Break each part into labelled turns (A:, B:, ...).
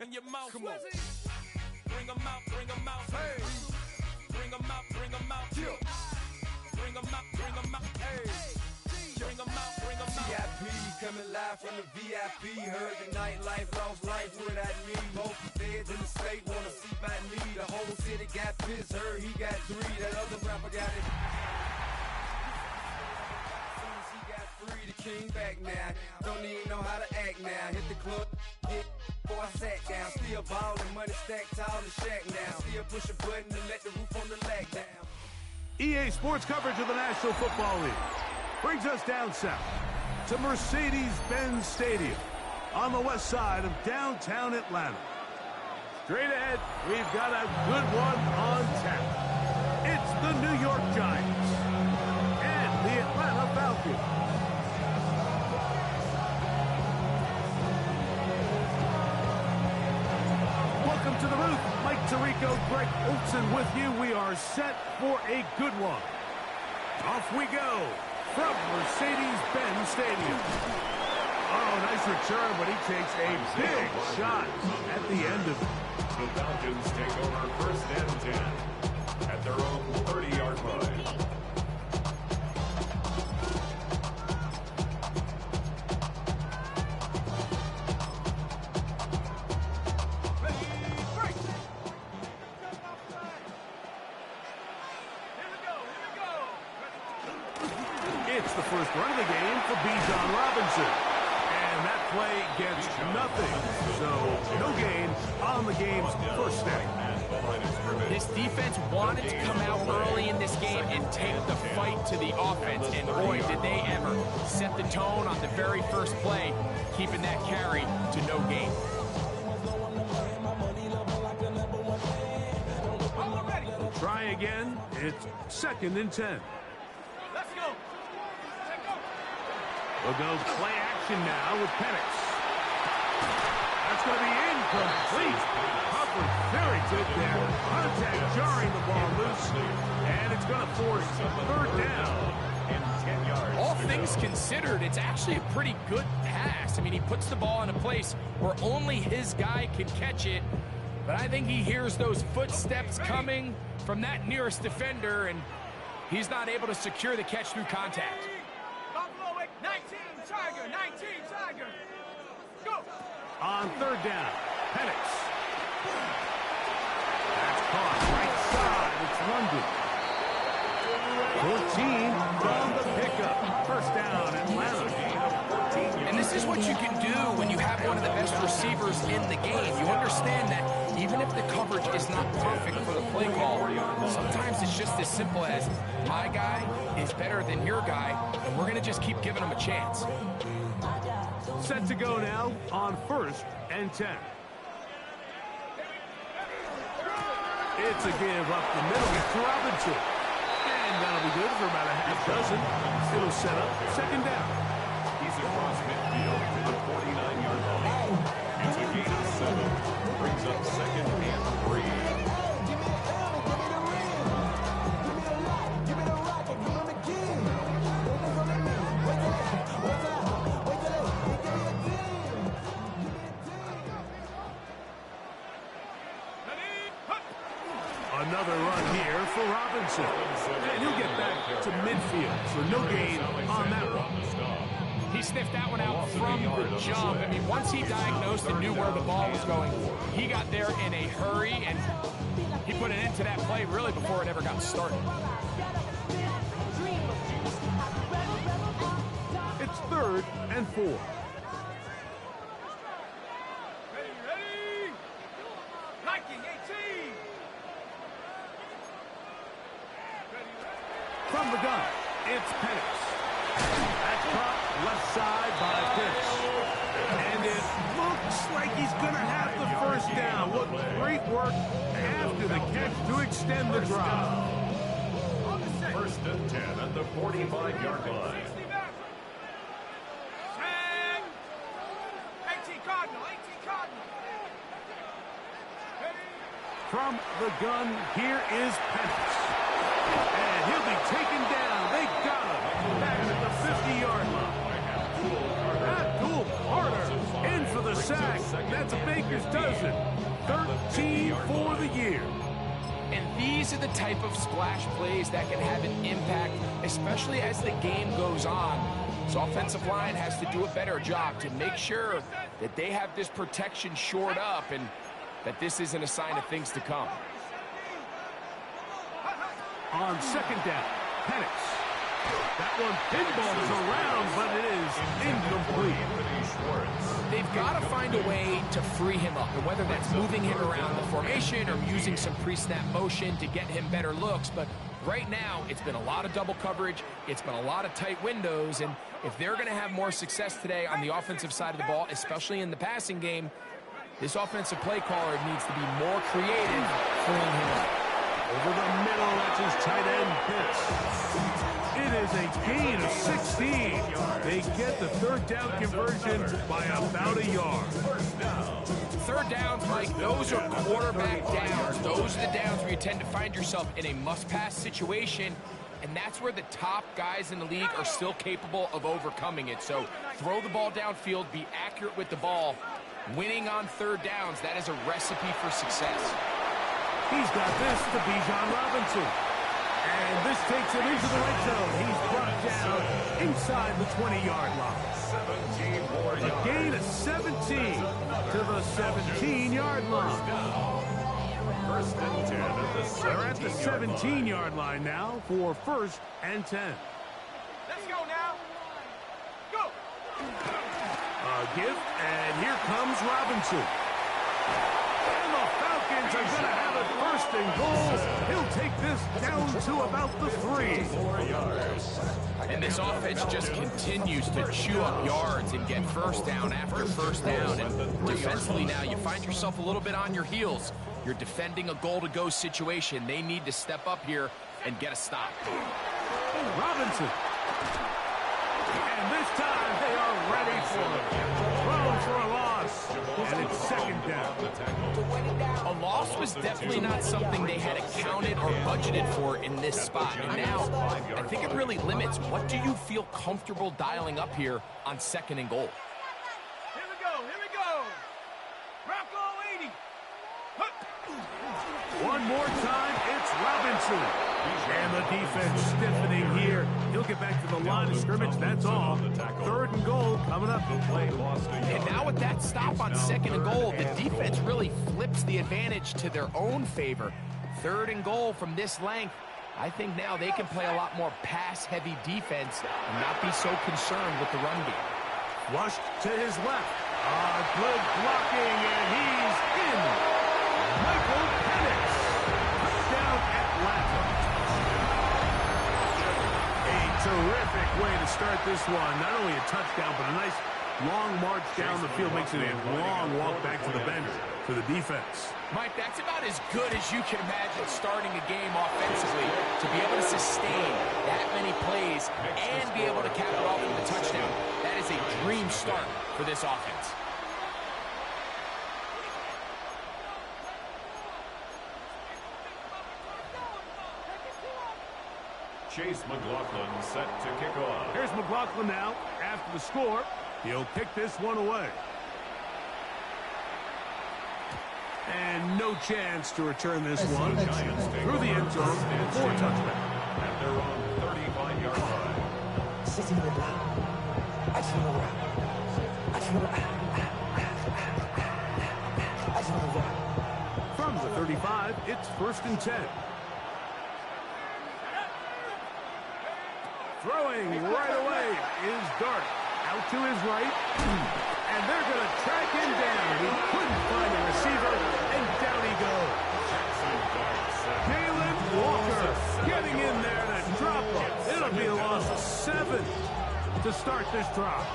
A: in your mouth.
B: Come on.
A: Bring them out, bring them out.
B: Hey.
A: Bring them out, bring them out.
B: Yeah.
A: Bring them out, bring them out.
B: Hey.
A: Bring them out, bring them out.
B: VIP coming live from the VIP. Heard the nightlife, lost life without me. Both feds in the state wanna see by me. The whole city got pissed, heard he got 3. That other rapper got it. Soon as he got free, the king back now. Don't even know how to act now. Hit the club, get before I sat down. Still ballin', money stacked tall in the shack now. Still push a button to let the roof on the lag down.
C: EA Sports coverage of the National Football League brings us down south to Mercedes-Benz Stadium on the west side of downtown Atlanta. Straight ahead, we've got a good one on tap. It's the New York Giants and the Atlanta Falcons. Welcome to the booth. Mike Tirico, Greg Olson with you. We are set for a good one. Off we go from Mercedes-Benz Stadium. Oh, nice return, but he takes a big shot at the end of it.
D: The Falcons take over 1st and 10 at their own 30-yard line.
C: It's the first run of the game for Bijan Robinson. And that play gets nothing. So, no gain on the game's first snap.
E: This defense wanted to come out early in this game and take the fight to the offense. And boy, did they ever set the tone on the very first play, keeping that carry to no gain.
C: Try again. It's 2nd and 10.
A: Let's go.
C: We'll go play action now with Penix. That's going to be incomplete. Covered very good there. Contact jarring the ball loose. And it's going to force 3rd down.
D: And 10 yards.
E: All things considered, it's actually a pretty good pass. I mean, he puts the ball in a place where only his guy can catch it. But I think he hears those footsteps coming from that nearest defender, and he's not able to secure the catch through contact.
A: 19 Tiger. Go.
C: On 3rd down, Penix. That's caught right side. It's London. 14 from the pickup. 1st down, Atlanta.
E: And this is what you can do when you have one of the best receivers in the game. You understand that even if the coverage is not perfect for the play call, sometimes it's just as simple as my guy is better than your guy, and we're going to just keep giving him a chance.
C: Set to go now on 1st and 10. It's a give up the middle to Robinson. And that'll be good for about a half dozen. It'll set up 2nd down.
D: He's across midfield to the 49-yard line. It's a gain of 7. Brings up 2nd and 3.
C: Another run here for Robinson. And he'll get back to midfield, so no gain on that one.
E: He sniffed that one out from the jump. I mean, once he diagnosed and knew where the ball was going, he got there in a hurry, and he put an end to that play really before it ever got started.
C: It's 3rd and 4.
A: Ready. Liking 18.
C: From the gun, it's Penix. That's caught left side by Pitts. And it looks like he's going to have the 1st down. What great work after the catch to extend the drive.
D: 1st and 10 at the 45-yard line.
A: 18 Cardinal.
C: From the gun, here is Penix. And he'll be taken down. They got him. Back at the 50-yard line. Abdul Carter in for the sack. That's a baker's dozen. 13 for the year.
E: And these are the type of splash plays that can have an impact, especially as the game goes on. So offensive line has to do a better job to make sure that they have this protection shored up and that this isn't a sign of things to come.
C: On second down, Penix. That one pinballs around, but it is incomplete.
E: They've got to find a way to free him up, and whether that's moving him around the formation or using some pre-snap motion to get him better looks. But right now, it's been a lot of double coverage. It's been a lot of tight windows, and if they're going to have more success today on the offensive side of the ball, especially in the passing game, this offensive play caller needs to be more creative freeing him up.
C: Over the middle, that's his tight end pitch. It is a gain of 16. They get the third down conversion by about a yard.
E: Third downs, Mike, those are quarterback downs. Those are the downs where you tend to find yourself in a must-pass situation, and that's where the top guys in the league are still capable of overcoming it. So throw the ball downfield, be accurate with the ball. Winning on third downs, that is a recipe for success.
C: He's got this to Bijan Robinson. And this takes him into the red zone. He's brought down inside the 20-yard line. A gain of 17 to the 17-yard line.
D: First and 10 at the 17-yard line.
C: They're at the 17-yard line now for first and 10.
A: Let's go now. Go.
C: A gift, and here comes Robinson. And the Falcons are going to have it first and goal. He'll take this down to about the 3.
D: 4 yards.
E: And this offense just continues to chew up yards and get first down after first down. And defensively now, you find yourself a little bit on your heels. You're defending a goal-to-go situation. They need to step up here and get a stop.
C: Robinson. And this time they are ready for it. Thrown for a loss. And it's second down.
E: A loss was definitely not something they had accounted or budgeted for in this spot. And now, I think it really limits. What do you feel comfortable dialing up here on second and goal?
A: Here we go. Here we go. Bronco 80.
C: One more time, it's Robinson. And the defense stiffening here. He'll get back to the line of scrimmage, that's all. Third and goal coming up.
E: And now with that stop on second and goal, the defense really flips the advantage to their own favor. Third and goal from this length. I think now they can play a lot more pass-heavy defense and not be so concerned with the run game.
C: Flushed to his left. Good blocking, and he's in. Michael Penix. Touchdown Atlanta. A terrific way to start this one. Not only a touchdown, but a nice long march down the field. Makes it a long walk back to the bench for the defense.
E: Mike, that's about as good as you can imagine starting a game offensively. To be able to sustain that many plays and be able to cap it off with a touchdown, that is a dream start for this offense.
D: Chase McLaughlin set to kick off.
C: Here's McLaughlin now. After the score, he'll kick this one away. And no chance to return this one through the end zone for a touchdown.
D: At their own 35-yard line.
C: From the 35, it's first and 10. Throwing right away is Dart. Out to his right. And they're going to track him down. He couldn't find a receiver, and down he goes. Jalen Walker getting in there to drop him. It'll be a loss of 7 to start this drive.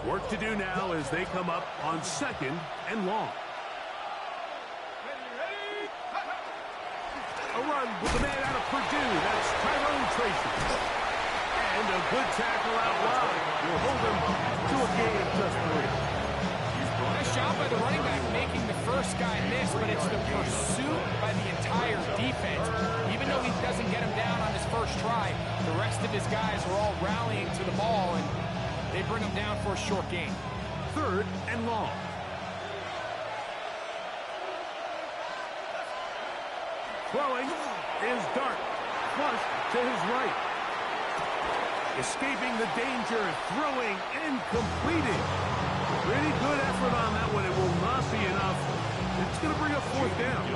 C: Work to do now as they come up on second and long. A run with the man out of Purdue. That's Tyrone Tracy. And a good tackle out wide will hold him to a gain of just 3.
E: Nice job by the running back making the first guy miss, but it's the pursuit by the entire defense his guys are all rallying to the ball, and they bring him down for a short gain.
C: 3rd and long. Throwing is Dart. Flush to his right. Escaping the danger, throwing and completing. Pretty good effort on that one. It will not be enough. It's going to bring up 4th down.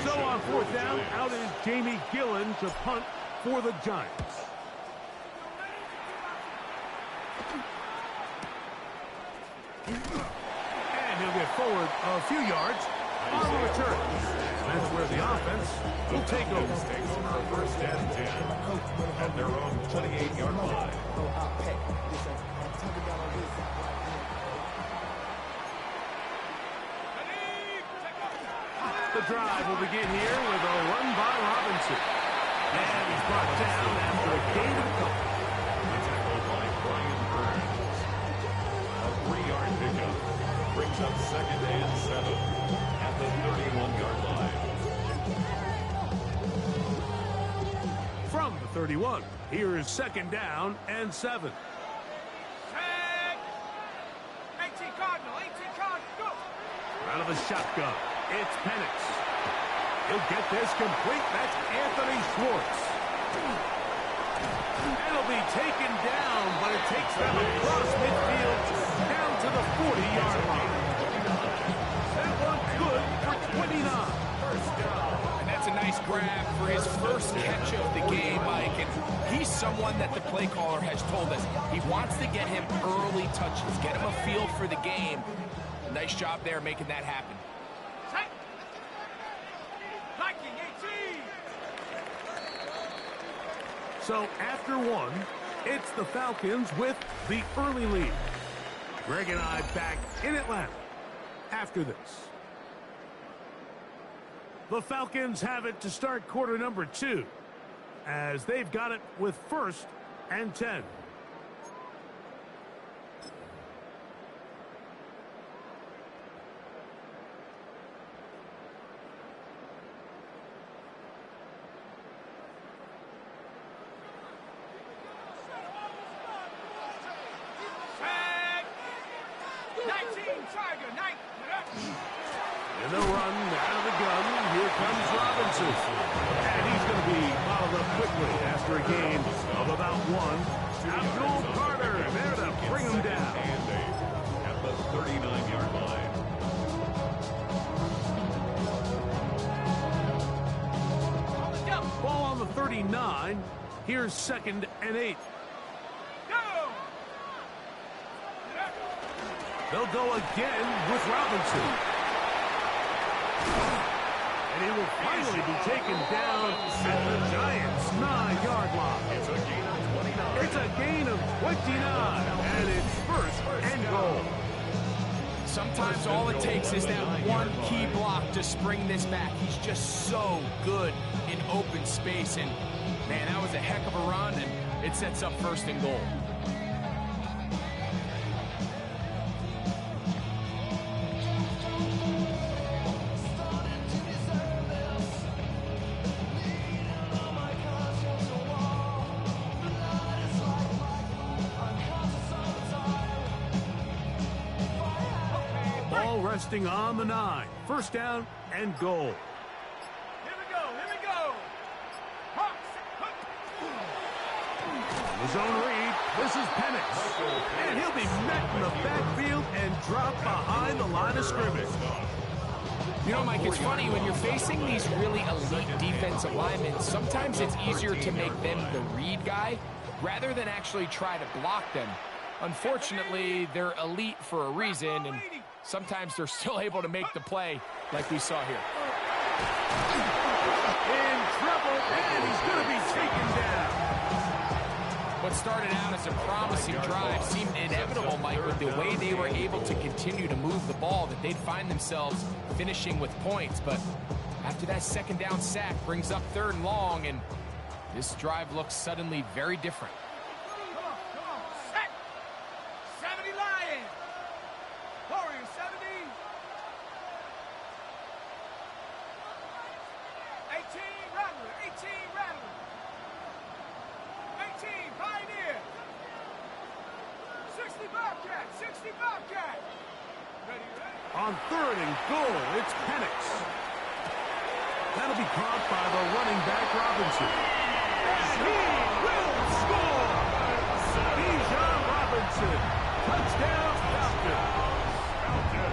C: So on 4th down, out is Jamie Gillen to punt for the Giants. And he'll get forward a few yards on the return. That's where the offense will take over.
D: Takes over a 1st and 10 at their own 28-yard line.
C: The drive will begin here with a run by Robinson. And he's brought down after a gain of a couple.
D: Tackled by Brian Burns. A 3-yard pickup brings up 2nd and 7 at the 31-yard line.
C: From the 31, here is 2nd down and 7.
A: Tag. 18 Cardinal, 18 Cardinal, go.
C: Out of the shotgun, it's Penix. He'll get this complete. That's Anthony Schwartz. It'll be taken down, but it takes them across midfield down to the 40-yard line. That one's good for 29.
E: And that's a nice grab for his first catch of the game, Mike. And he's someone that the play caller has told us he wants to get him early touches, get him a feel for the game. Nice job there making that happen.
A: Set. Viking 18.
C: So after 1, it's the Falcons with the early lead. Greg and I back in Atlanta after this. The Falcons have it to start quarter number 2 as they've got it with 1st and 10.
A: Tag. 19 Tiger, 9.
C: And the run out of the gun. Here comes Robinson. And he's going to be followed up quickly after a gain of about 1. Abdul Carter there to bring him down.
D: And 8 at the 39-yard line.
C: Ball on the 39. Here's 2nd and 8.
A: Go.
C: They'll go again with Robinson. And he will finally be taken down at the Giants' 9-yard line.
D: It's a gain of 29.
C: It's a gain of 29, and it's 1st and goal.
E: Sometimes all it takes is that one key block to spring this back. He's just so good in open space. And, man, that was a heck of a run, and it sets up 1st and goal.
C: Ball resting on the 9. 1st down and goal.
A: Here we go, here we go. Hawks.
C: The zone read. This is Penix. And he'll be met in the backfield and dropped behind the line of scrimmage.
E: You know, Mike, it's funny, when you're facing these really elite defensive linemen, sometimes it's easier to make them the read guy rather than actually try to block them. Unfortunately, they're elite for a reason, and sometimes they're still able to make the play like we saw here.
C: In trouble, and he's going to be taken down.
E: What started out as a promising drive seemed inevitable, Mike, with the way they were able to continue to move the ball, that they'd find themselves finishing with points. But after that 2nd down sack brings up 3rd and long, and this drive looks suddenly very different.
A: Come on, set. 70 Lions. Warriors 70. 18 Rattler, 18 Rattler. Bobcat! 60 Bobcat! Ready, ready?
C: On 3rd and goal, it's Penix. That'll be caught by the running back Robinson. And he will score! Bijan Robinson. Touchdown, Falcons.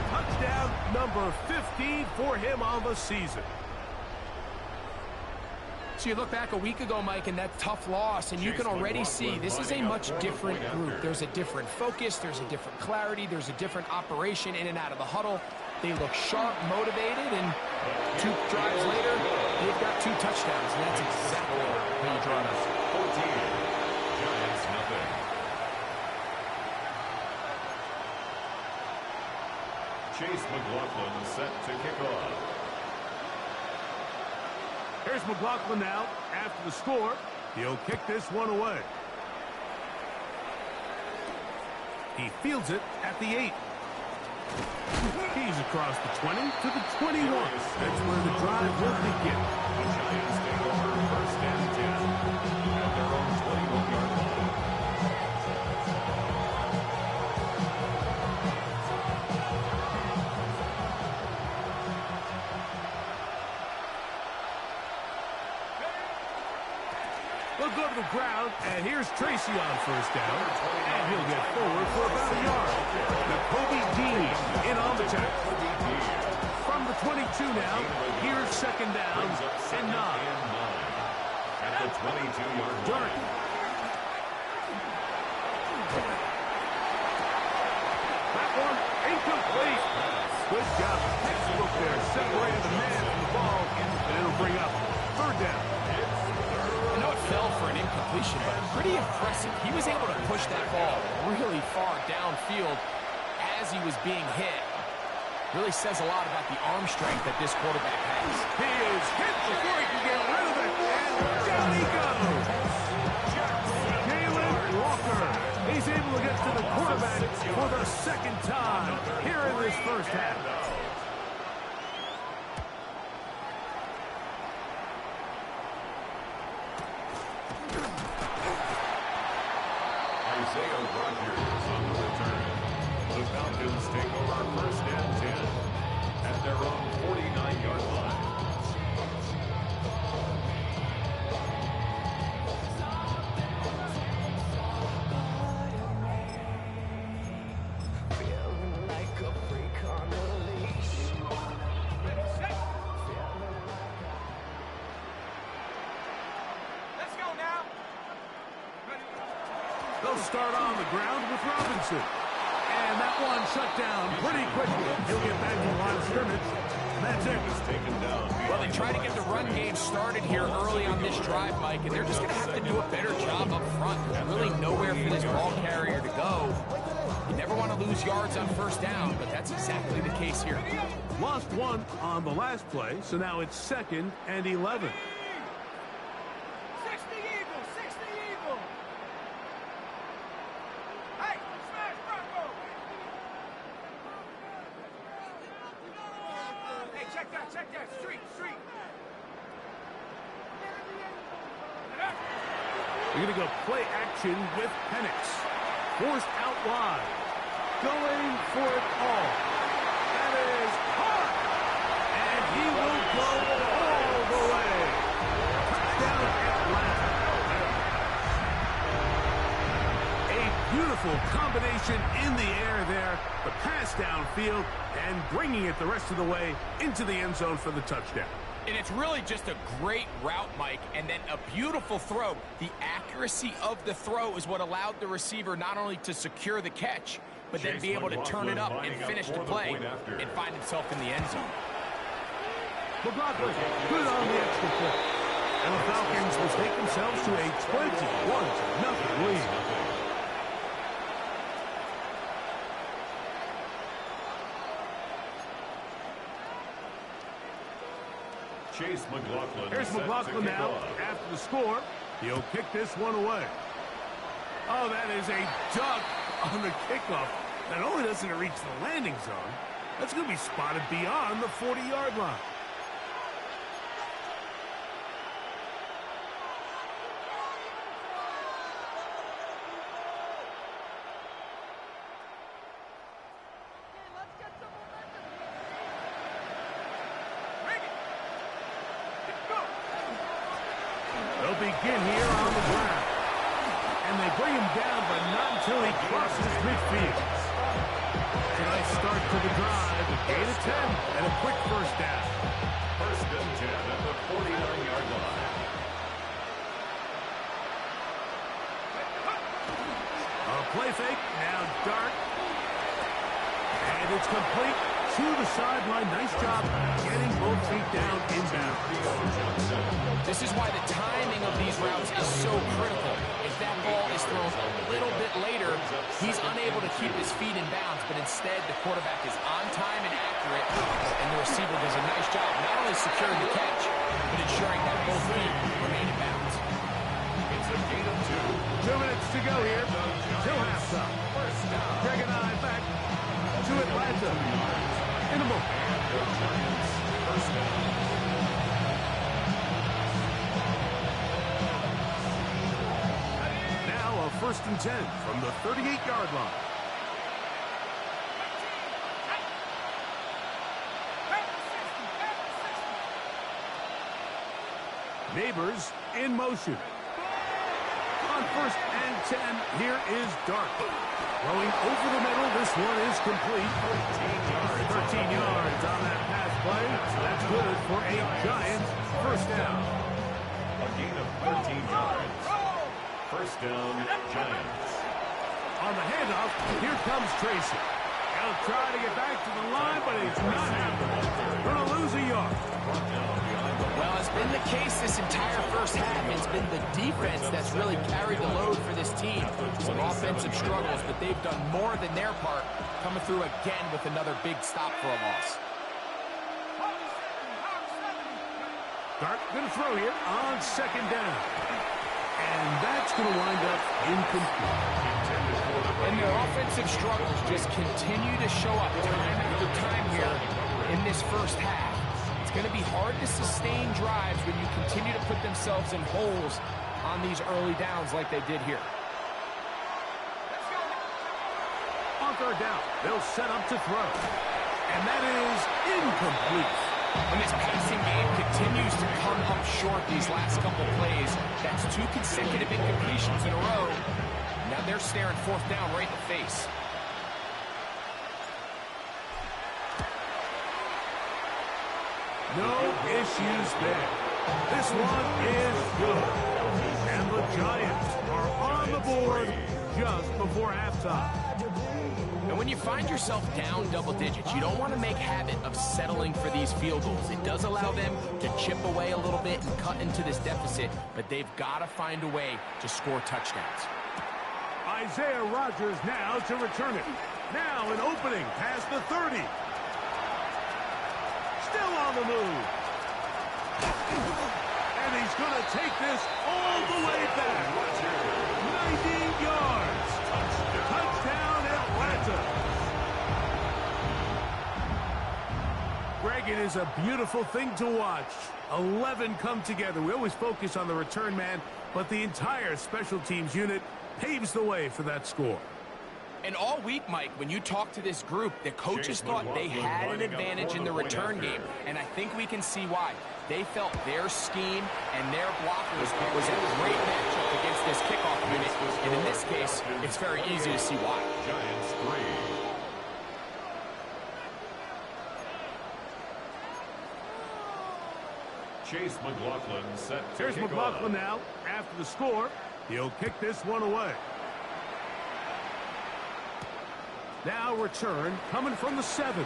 C: Touchdown number 15 for him on the season.
E: So you look back a week ago, Mike, and that tough loss, and you can already see this is a much different group. There's a different focus, there's a different clarity, there's a different operation in and out of the huddle. They look sharp, motivated, and 2 drives later, they've got 2 touchdowns, and that's exactly how you draw it up.
D: 14. Giants nothing. Chase McLaughlin set to kick off.
C: Here's McLaughlin now after the score. He'll kick this one away. He fields it at the 8. He's across the 20 to the 21. That's where the drive will begin.
D: The Giants take over 1st and 10 at their own 21-yard line.
C: They'll go to the ground, and here's Tracy on 1st down, and he'll get forward for about a yard. Kobe Dean in on the tackle. From the 22 now, here's 2nd down and 9.
D: At the 22-yard
C: Dirk.
D: line.
C: That one incomplete. Good job. Textbook there, separated the man from the ball, and it'll bring up 3rd down.
E: I know it fell for an incompletion, but pretty impressive. He was able to push that ball really far downfield as he was being hit. Really says a lot about the arm strength that this quarterback has.
C: He is hit before he can get rid of it, and down he goes. Jalen Walker. He's able to get to the quarterback for the 2nd time here in this 1st half.
D: Isaiah Rodgers on the return. The Falcons take over 1st and 10 at their own 49-yard line.
A: Let's go now. Ready?
C: They'll start on the ground with Robinson. And that one shut down pretty quickly. He'll get back to the line of scrimmage. And that's it.
D: Taken down.
E: Well, they try to get the run game started here early on this drive, Mike, and they're just going to have to do a better job up front. There's really nowhere for this ball carrier to go. You never want to lose yards on 1st down, but that's exactly the case here.
C: Lost 1 on the last play, so now it's 2nd and 11.
A: 60 Eagle! 60 Eagle! Hey, smash Bronco! Hey, check that, street!
C: We're going to go play action with Penix. Forced out wide. Going for it all. That is hard. And he will go all the way. Touchdown Atlanta. A beautiful combination in the air there. The pass downfield and bringing it the rest of the way into the end zone for the touchdown.
E: And it's really just a great route, Mike, and then a beautiful throw. The accuracy of the throw is what allowed the receiver not only to secure the catch, but then be able to turn it up and finish the play and find himself in the end zone.
C: McLaughlin, good on the extra point. And the Falcons will take themselves to a 21-0 lead.
D: Chase McLaughlin.
C: Here's McLaughlin now after the score. He'll kick this one away. Oh, that is a dunk on the kickoff. Not only doesn't it reach the landing zone, that's going to be spotted beyond the 40-yard line. begin here on the ground. And they bring him down, but not until he crosses midfield. A nice start to the drive. A gain of 10 and a quick first down.
D: First and 10 at the 49-yard line.
C: A play fake, now Dart. And it's complete to the sideline. Nice job getting both feet down inbound.
E: This is why the timing of these routes is so critical. If that ball is thrown a little bit later, he's unable to keep his feet in bounds, but instead the quarterback is on time and accurate, and the receiver does a nice job not only securing the catch, but ensuring that both feet remain in bounds.
D: It's a gain of 2.
C: 2 minutes to go here till halftime. Greg and I back to Atlanta in a moment.
D: The Giants first down.
C: Now a first and 10 from the 38-yard line. Neighbors in motion. On first and 10, here is Dart. Throwing over the middle, this one is complete. 13 yards on that pass play. That's good for a Giants first down.
D: A gain of 13 yards. First down, Giants.
C: On the handoff, here comes Tracy. He'll try to get back to the line, but it's not happening. Going to lose a yard.
E: Well, it's been the case this entire first half. It's been the defense that's really carried the load for this team. Some offensive struggles, but they've done more than their part, coming through again with another big stop for a loss.
C: Dart going to throw here on second down. And that's going to wind up incomplete.
E: And their offensive struggles just continue to show up time after time here in this first half. It's going to be hard to sustain drives when you continue to put themselves in holes on these early downs like they did here.
C: On third down, they'll set up to throw. And that is incomplete.
E: When this passing game continues to come up short these last couple plays, that's 2 consecutive incompletions in a row. Now they're staring fourth down right in the face.
C: No issues there. This one is good. And the Giants are on the board just before halftime.
E: And when you find yourself down double digits, you don't want to make habit of settling for these field goals. It does allow them to chip away a little bit and cut into this deficit, but they've got to find a way to score touchdowns.
C: Isaiah Rodgers now to return it. Now an opening past the 30. Still on the move. And he's going to take this all the way back. 90 yards. Touchdown, Atlanta. Greg, it is a beautiful thing to watch. 11 come together. We always focus on the return man, but the entire special teams unit paves the way for that score.
E: And all week, Mike, when you talk to this group, the coaches thought they had an advantage in the return game. And I think we can see why. They felt their scheme and their blockers was a great matchup against this kickoff unit. And in this case, it's very easy to see why.
D: Giants 3. Chase McLaughlin set to
C: Here's
D: kick
C: McLaughlin
D: off.
C: now. After the score, he'll kick this one away. Now return coming from the 7.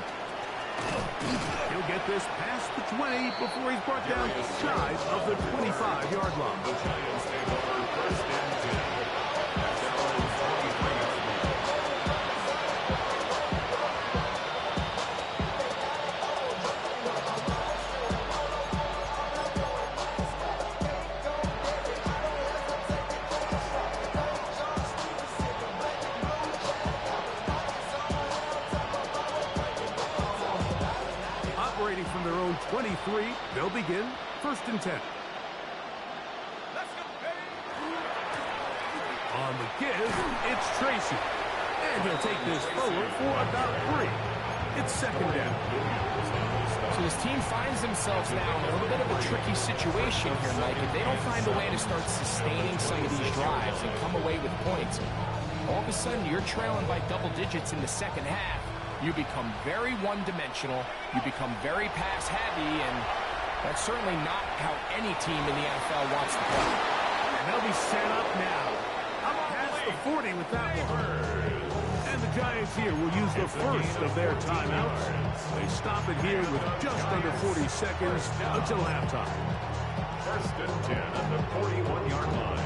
C: He'll get this past the 20 before he's brought down shy of the 25-yard line.
D: The Giants take over first and 10. That's Allen's 23.
C: From their own 23, they'll begin first and 10. On the give, it's Tracy. And he'll take this forward for about 3. It's second down.
E: So So this team finds themselves now in a little bit of a tricky situation here, Mike. If they don't find a way to start sustaining some of these drives and come away with points, all of a sudden you're trailing by double digits in the second half. You become very one-dimensional, you become very pass-heavy, and that's certainly not how any team in the NFL wants to play.
C: And they'll be set up now. Up past the 40 with that one. And the Giants here will use the first of their timeouts. They stop it here with just under 40 seconds until halftime.
D: First and 10 at the 41-yard line.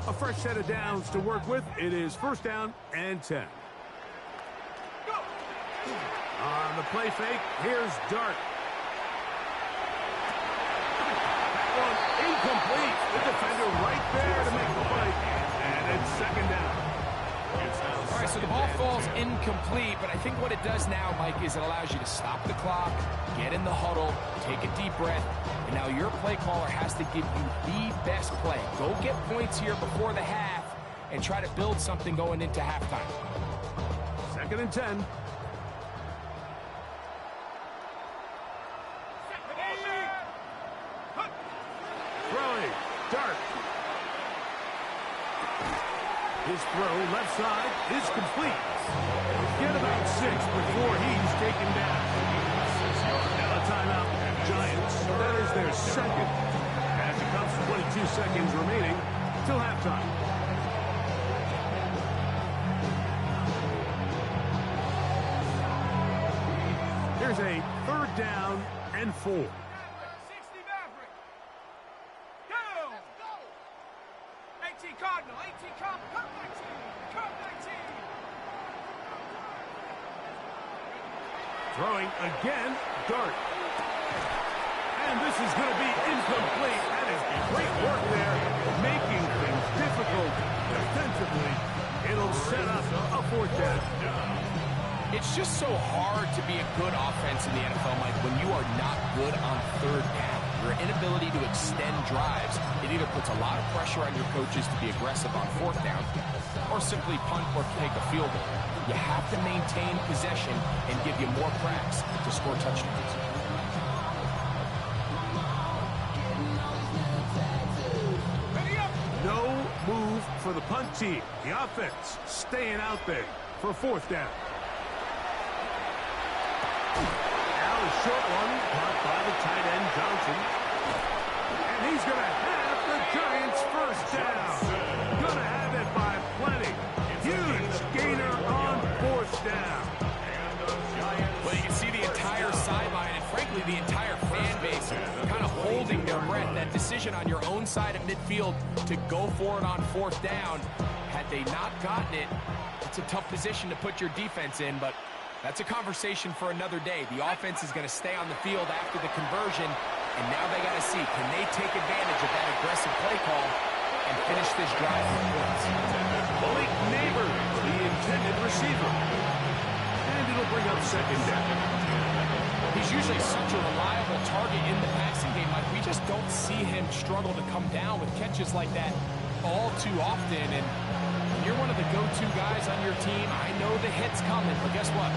C: A fresh set of downs to work with. It is first down and 10. On the play fake, here's Dart. That one incomplete. The defender right there to make the play. And it's second down.
E: All right, so the ball falls incomplete, but I think what it does now, Mike, is it allows you to stop the clock, get in the huddle, take a deep breath, and now your play caller has to give you the best play. Go get points here before the half and try to build something going into halftime.
C: Second and 10. Throwing. Dart. His throw left side is complete. Get about 6 before he's taken down. Now a timeout. Giants. That is their second. As it comes to 22 seconds remaining till halftime. Here's a third down and 4.
A: 60 Maverick. Go. 18 Cardinal. 18 Cardinal. Come 19. Come 19.
C: Throwing again. Dart. And this is going to be incomplete. That is great work there, making things difficult defensively. It'll set up a fourth down.
E: It's just so hard to be a good offense in the NFL, Mike, when you are not good on third down. Your inability to extend drives, it either puts a lot of pressure on your coaches to be aggressive on fourth down or simply punt or take a field goal. You have to maintain possession and give you more cracks to score touchdowns.
C: No move for the punt team. The offense staying out there for fourth down. Now a short one caught by the tight end Johnson. And he's going to have the Giants first down. Going to have it by plenty. Huge gainer on fourth down.
E: Well, you can see the entire sideline and, frankly, the entire fan base kind of holding their breath. That decision on your own side of midfield to go for it on fourth down, had they not gotten it, it's a tough position to put your defense in, but that's a conversation for another day. The offense is going to stay on the field after the conversion, and now they got to see, can they take advantage of that aggressive play call and finish this drive with points?
C: Malik Neighbors, the intended receiver. And it'll bring up second down.
E: He's usually such a reliable target in the passing game. Like, we just don't see him struggle to come down with catches like that all too often. And you're one of the go-to guys on your team. I know the hit's coming, but guess what?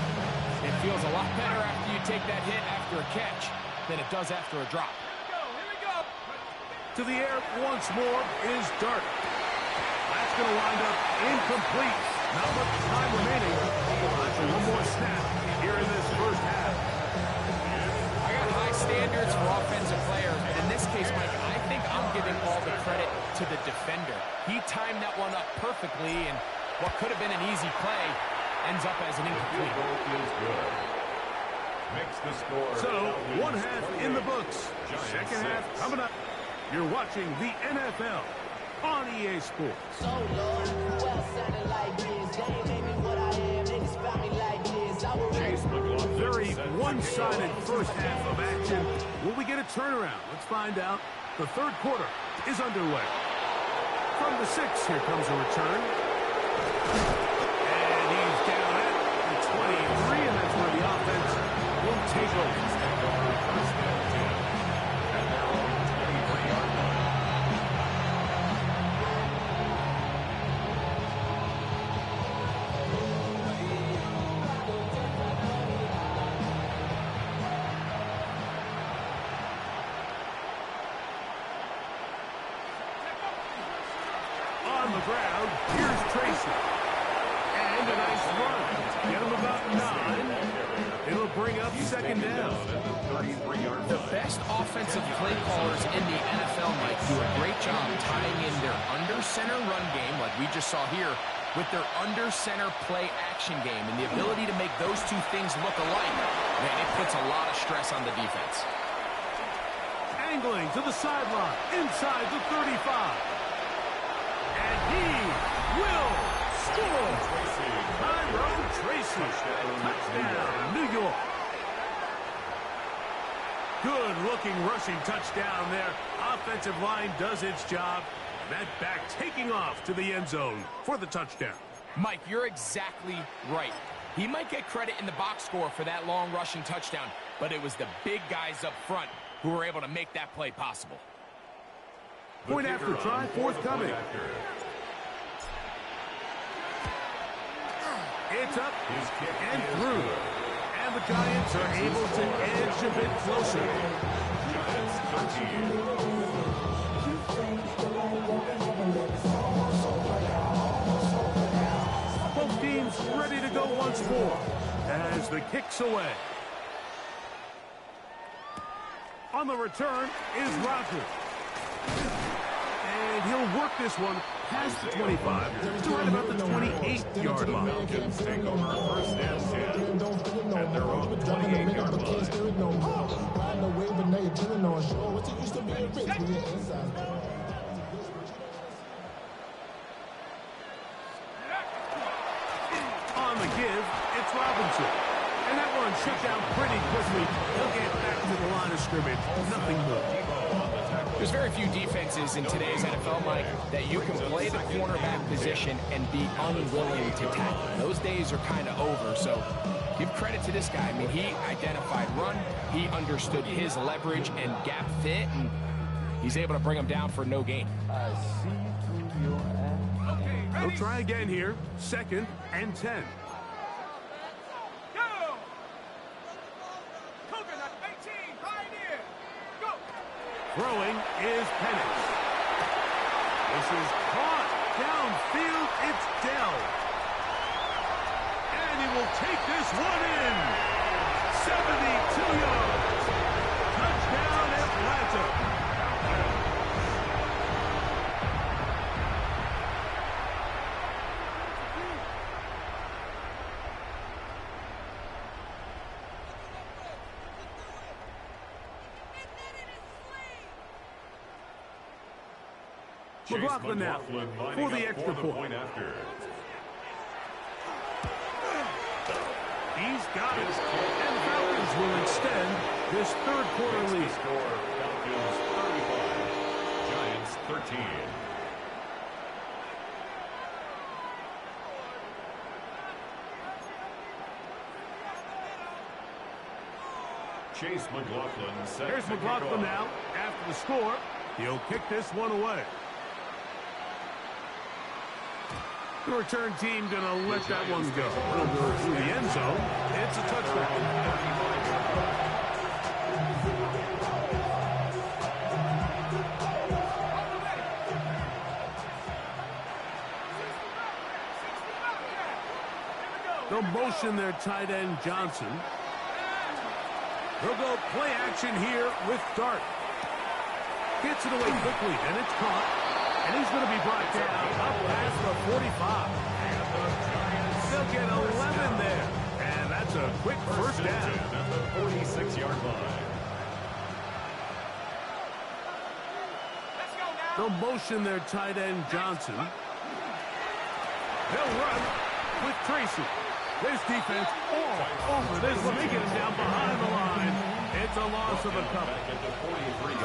E: It feels a lot better after you take that hit after a catch than it does after a drop.
A: Here we go.
C: To the air once more is Dart. That's going to wind up incomplete. Not much time remaining. So one more snap here in this first half.
E: I got high standards for offensive players, but in this case, Mike, I think I'm giving all the credit to the defender. He timed that one up perfectly, and what could have been an easy play ends up as an incomplete.
D: Makes the score.
C: So, one half in the books. Second half coming up. You're watching the NFL on EA Sports.
F: So, Lord, who else sounded like this? They ain't made me what I am. They just found me like this. I will
C: Very one-sided first half of action. Will we get a turnaround? Let's find out. The third quarter is underway. From the 6, here comes a return. And he's down at the 23, and that's where the offense will take over. On the ground, here's Tracy. And a nice run. Get him about 9. It'll bring up second down.
E: The best offensive play callers in the NFL, Mike, do a great job tying in their under-center run game, like we just saw here, with their under-center play action game. And the ability to make those two things look alike, man, it puts a lot of stress on the defense.
C: Angling to the sideline, inside the 35. And he will score. Tracy. Touchdown, New York. Good-looking rushing touchdown there. Offensive line does its job. That back taking off to the end zone for the touchdown.
E: Mike, you're exactly right. He might get credit in the box score for that long rushing touchdown, but it was the big guys up front who were able to make that play possible.
C: Point after try forthcoming. It's up and through. And the Giants are able to edge a bit closer. Both teams ready to go once more as the kick's away. On the return is Rocker. And he'll work this one past the 25 to right about the 28-yard line.
D: Take over first and 10. And they're on the 28-yard line.
C: On the give, it's Robinson. And that one shut down pretty quickly. He'll get back to the line of scrimmage. Nothing more.
E: There's very few defenses in today's NFL, Mike, that you can play the cornerback position and be unwilling to tackle. Those days are kind of over, so give credit to this guy. I mean, he identified run, he understood his leverage and gap fit, and he's able to bring him down for no gain.
C: They'll try again here. 2nd and 10. Throwing is Penix. This is caught. Downfield, it's Dell. And he will take this one in. 72 yards. Touchdown, Atlanta. McLaughlin now for the extra point. He's got it. And Falcons will extend this third quarter lead.
D: Falcons 35, Giants 13. Chase McLaughlin set.
C: Here's McLaughlin now after the score. He'll kick this one away. The return team going to let that one go. It'll go through the end zone. It's a touchdown. They'll motion their tight end Johnson. They'll go play action here with Dart. Gets it away quickly, and it's caught. And he's going to be brought down up past the 45. They'll get 11 there. And that's a quick first down.
D: At the 46-yard line.
C: They'll motion their tight end Johnson. They'll run with Tracy. This defense all over this. Making him down behind the line. It's a loss of a couple.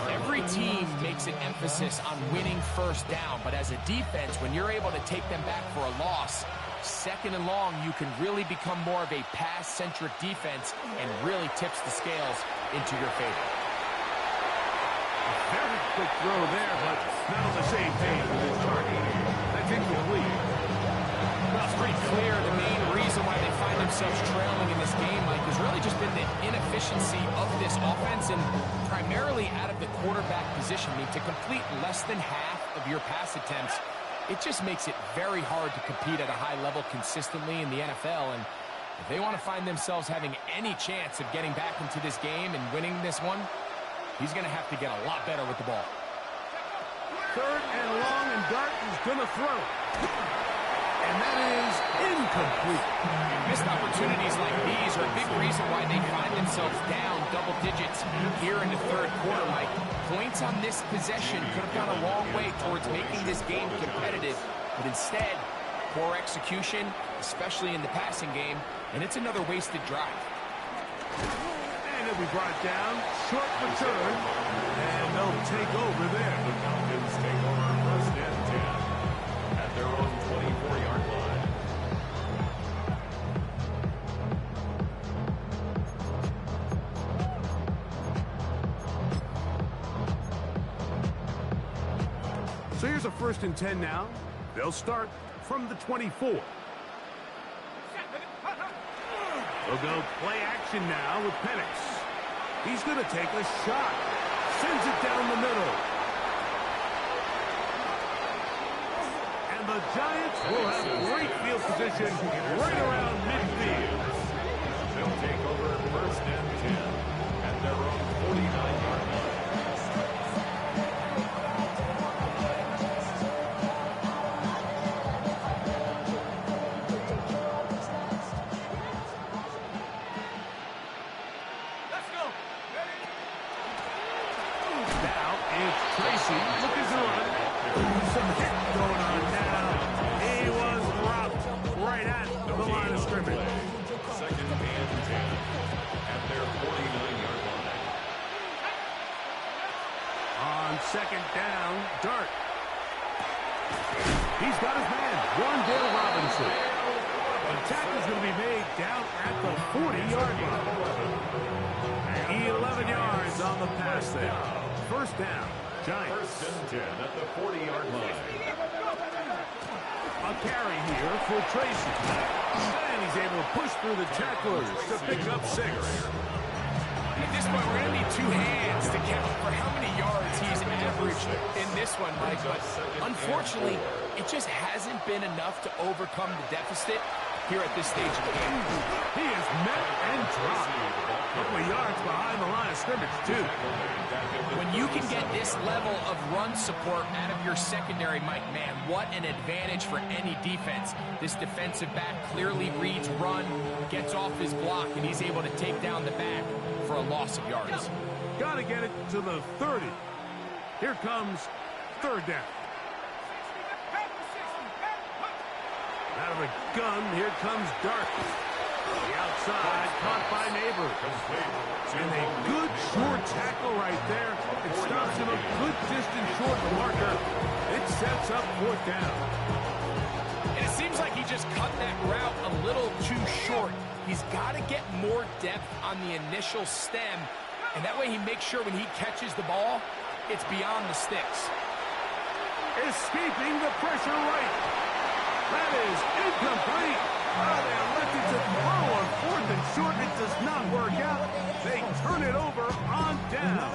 E: Every team makes an emphasis on winning first down, but as a defense, when you're able to take them back for a loss, 2nd and long, you can really become more of a pass-centric defense and really tips the scales into your favor.
C: Very quick throw there, but not on the same page with his target. That's incomplete.
E: Well, it's pretty clear the main reason why they find themselves trailing in this game, Mike, has really just been the inefficiency of this offense and primarily out of the quarterback position. I mean, to complete less than half of your pass attempts, it just makes it very hard to compete at a high level consistently in the NFL. And if they want to find themselves having any chance of getting back into this game and winning this one, he's going to have to get a lot better with the ball.
C: Third and long, and Dart is going to throw. And that is incomplete.
E: Missed opportunities like these are a big reason why they find themselves down double digits here in the third quarter, Mike. Points on this possession could have gone a long way towards making this game competitive, but instead, poor execution, especially in the passing game, and it's another wasted drive.
C: And it'll be brought down, short return, and they'll take over there.
D: The Falcons take over first and 10 at their own 24-yard line.
C: So here's a first and 10 now. They'll start from the 24. They'll go play action now with Penix. He's going to take a shot. Sends it down the middle. And the Giants will have great field position right around midfield.
D: They'll take over first and 10 at their own 49-yard line.
C: Looking to run. Some hit going on now. He was dropped right at the line of scrimmage.
D: Second and 10 at their 49-yard line.
C: On second down, Dart. He's got his man, Wandale Robinson. The tackle's going to be made down at the 40-yard line. 11 yards on the pass there. First down. Giants.
D: First and 10 at the 40-yard line.
C: A carry here for Tracy. And he's able to push through the tacklers to pick up 6.
E: At this point, we're going to need two hands to count for how many yards he's averaged in this one, Mike. But unfortunately, it just hasn't been enough to overcome the deficit here at this stage of the game.
C: He is met and dropped. A couple of yards behind the line of scrimmage, too.
E: When you can get this level of run support out of your secondary, Mike, man, what an advantage for any defense. This defensive back clearly reads run, gets off his block, and he's able to take down the back for a loss of yards.
C: Got to get it to the 30. Here comes third down. Out of a gun, here comes Dart. The outside, caught by Neighbors. And a good short tackle right there. It stops him a good distance short of the marker. It sets up fourth down.
E: And it seems like he just cut that route a little too short. He's got to get more depth on the initial stem, and that way he makes sure when he catches the ball, it's beyond the sticks.
C: Escaping the pressure right. That is incomplete. Oh, they elected to throw on fourth and short. It does not work out. They turn it over on down.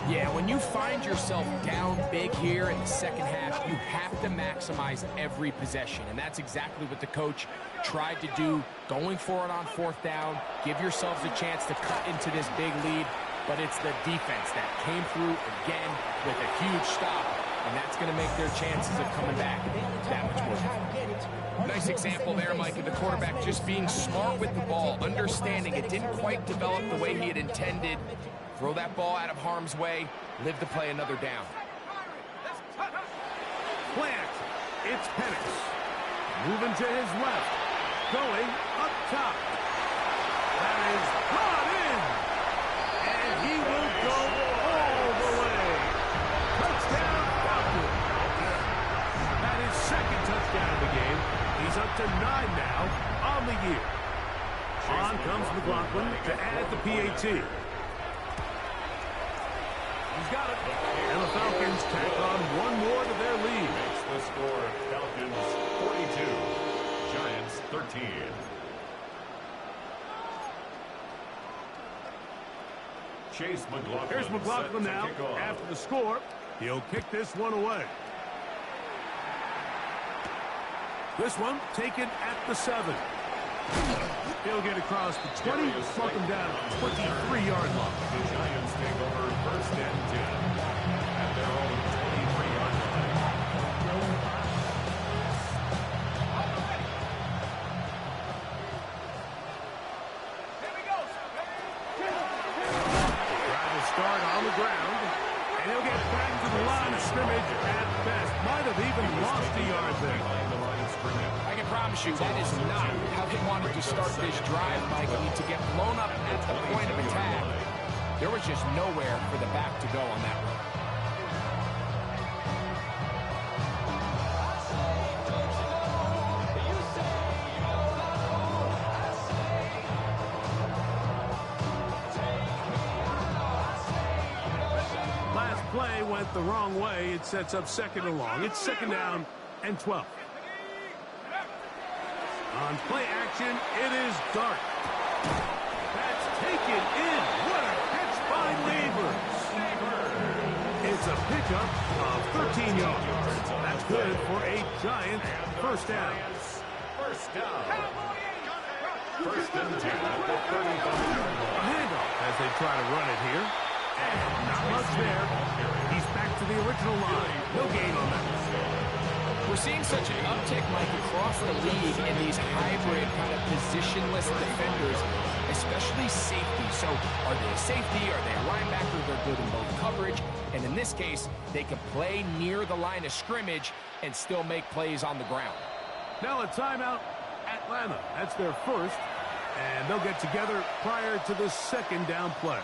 E: Yeah, when you find yourself down big here in the second half, you have to maximize every possession. And that's exactly what the coach tried to do, going for it on fourth down. Give yourselves a chance to cut into this big lead. But it's the defense that came through again with a huge stop. And that's going to make their chances of coming back that much more difficult. Nice example there, Mike, of the quarterback just being smart with the ball, understanding it didn't quite develop the way he had intended. Throw that ball out of harm's way, live to play another down.
C: Plant. It's Penix. Moving to his left. Going up top. That is brought in. And he will go all the way. Touchdown, Falcons. That is second touchdown of the game. He's up to 9 now on the year. On comes McLaughlin to add the PAT. He's got it. And the Falcons tack on one more to their lead.
D: Makes the score Falcons 42, Giants 13. Chase McLaughlin.
C: Here's McLaughlin now. After the score, he'll kick this one away. This one taken at the 7. He'll get across the 20, bump him down to 23-yard line.
D: The Giants take over 1st and 10 at their own 23-yard line.
A: Here we go.
C: Drive will start on the ground, and he'll get back to the line of scrimmage at best. Might have even lost a yard there.
D: Behind the line of scrimmage.
E: I can promise you that is not how they wanted to start this drive, Mike. I mean, to get blown up at the point of attack, there was just nowhere for the back to go on that run.
C: Last play went the wrong way. It sets up 2nd and long. It's 2nd down and 12. On play action, it is Dart. That's taken in. What a catch by Neighbors. It's a pickup of 13 yards. That's good for a Giant 1st down.
D: First down. 1st and 10 at the 35-yard
C: A
D: line.
C: handoff as they try to run it here. And not much there. He's back to the original line. No gain on that.
E: We're seeing such an uptick, Mike, across the league in these hybrid kind of positionless defenders, especially safety. So are they a safety? Are they a linebacker? They're good in both coverage. And in this case, they can play near the line of scrimmage and still make plays on the ground.
C: Now a timeout, Atlanta. That's their first. And they'll get together prior to the 2nd down play.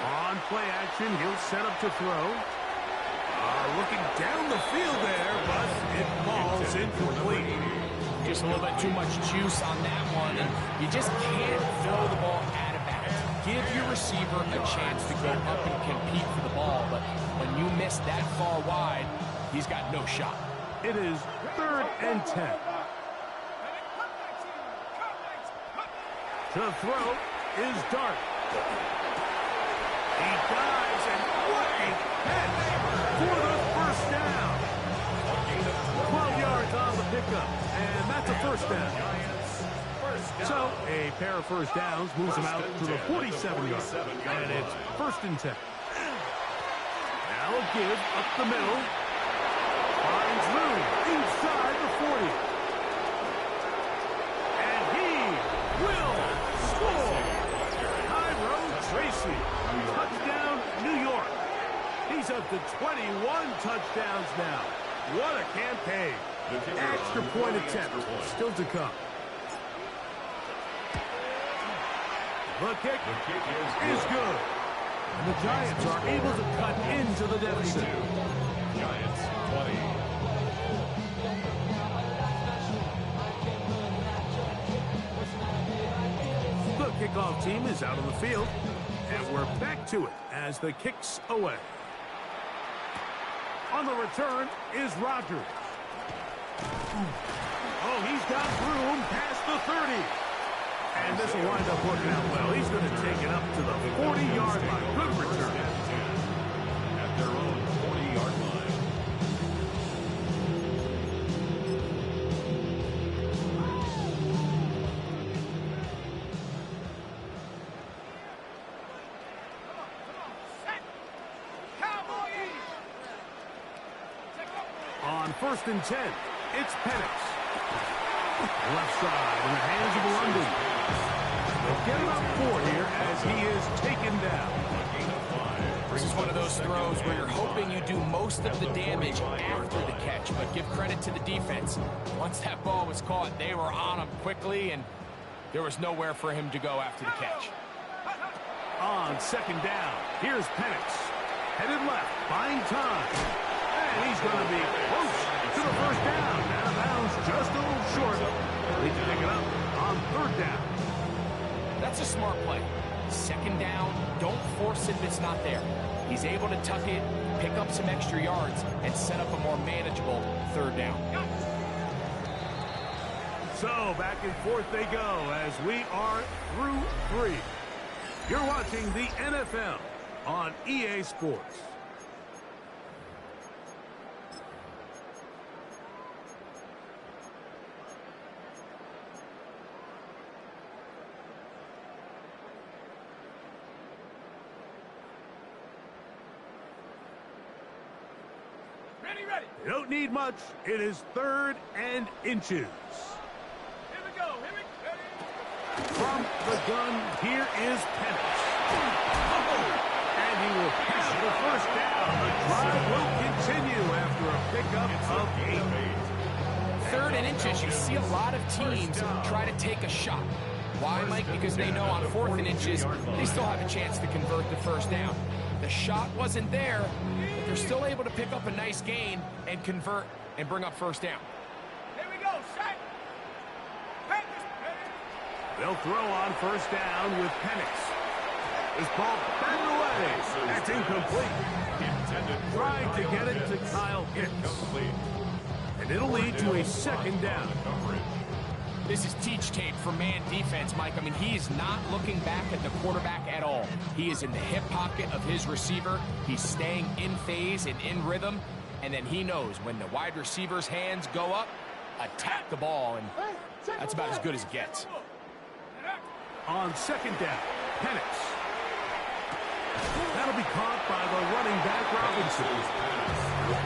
C: On play action, he'll set up to throw. Looking down the field there, but it falls incomplete.
E: Just a little bit too much juice on that one, and you just can't throw the ball out of bounds. Give your receiver a chance to go up and compete for the ball, but when you miss that far wide, he's got no shot.
C: It is 3rd and 10. To throw is Dart. He dives, and what a catch for the 1st down. 12 yards on the pickup, and that's a 1st down. So a pair of 1st downs moves him out to the 47-yard, and it's 1st and 10. Now a give up the middle. Finds room inside the 40. And he will score. Tracy, touchdown, New York. He's up to 21 touchdowns now. What a campaign. Extra point attempt still to come. The kick is good. And the Giants are able to cut into the deficit.
D: Giants 20.
C: The kickoff team is out on the field. And we're back to it as the kick's away. On the return is Rodgers. Oh, he's got room past the 30. And this will wind up working out well. He's going to take it up to the 40-yard line. Good return.
D: At their own 40-yard line.
C: On 1st and 10, it's Penix. Left side in the hands of London. They'll get about 4 here as he is taken down.
E: This is one of those throws where you're hoping you do most of the damage after the catch, but give credit to the defense. Once that ball was caught, they were on him quickly, and there was nowhere for him to go after the catch.
C: On 2nd down, here's Penix. Headed left, buying time. And he's going to be close to the 1st down. Out of bounds, just a little short. They can pick it up on 3rd down.
E: That's a smart play. Second down, don't force it if it's not there. He's able to tuck it, pick up some extra yards, and set up a more manageable third down.
C: So back and forth they go as we are through 3. You're watching the NFL on EA Sports.
A: Ready.
C: You don't need much. It is 3rd and inches.
A: Here we go.
C: From the gun, here is Penix. And he will have the first down. The drive will continue after a pickup of 8.
E: 3rd and inches, you see a lot of teams try to take a shot. Why, Mike? Because they know on 4th and inches, they still have a chance to convert the first down. The shot wasn't there, but they're still able to pick up a nice gain and convert and bring up first down.
A: Here we go. Set.
C: They'll throw on first down with Penix. This ball batted away. That's incomplete. Trying to get it to Kyle Pitts. And it'll lead to a second down.
E: This is teach tape for man defense, Mike. I mean, he is not looking back at the quarterback at all. He is in the hip pocket of his receiver. He's staying in phase and in rhythm. And then he knows when the wide receiver's hands go up, attack the ball. And that's about as good as it gets.
C: On second down, Penix. That'll be caught by the running back Robinson.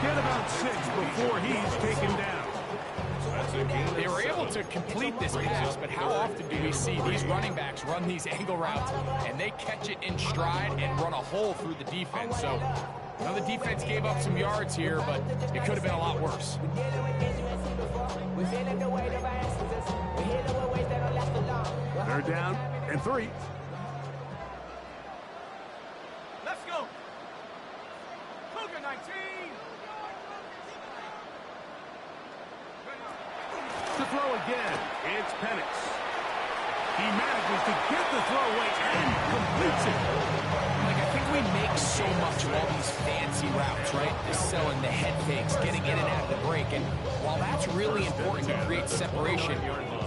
C: Get about 6 before he's taken down.
E: They were able to complete this pass, but how often do we see these running backs run these angle routes and they catch it in stride and run a hole through the defense? So, the defense gave up some yards here, but it could have been a lot worse.
C: Third down and 3.
A: Let's go. Cougar 19.
C: To throw again, it's Penix. He manages to get the throw away and completes it.
E: Like, I think we make so much of all these fancy routes, right? Just selling the head fakes, getting in and out of the break. And while that's really important to create separation,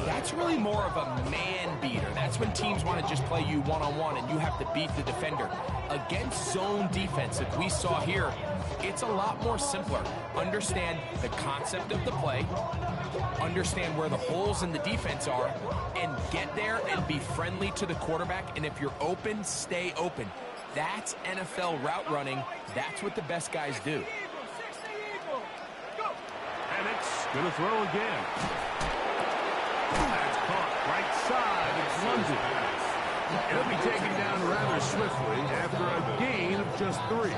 E: that's really more of a man beater. That's when teams want to just play you one-on-one and you have to beat the defender. Against zone defense that we saw here, it's a lot more simpler. Understand the concept of the play, understand where the holes in the defense are, and get there and be friendly to the quarterback. And if you're open, stay open. That's NFL route running. That's what the best guys do.
C: Penix gonna throw again. That's caught right side. It's London. He'll be taken down rather swiftly after a gain of just 3.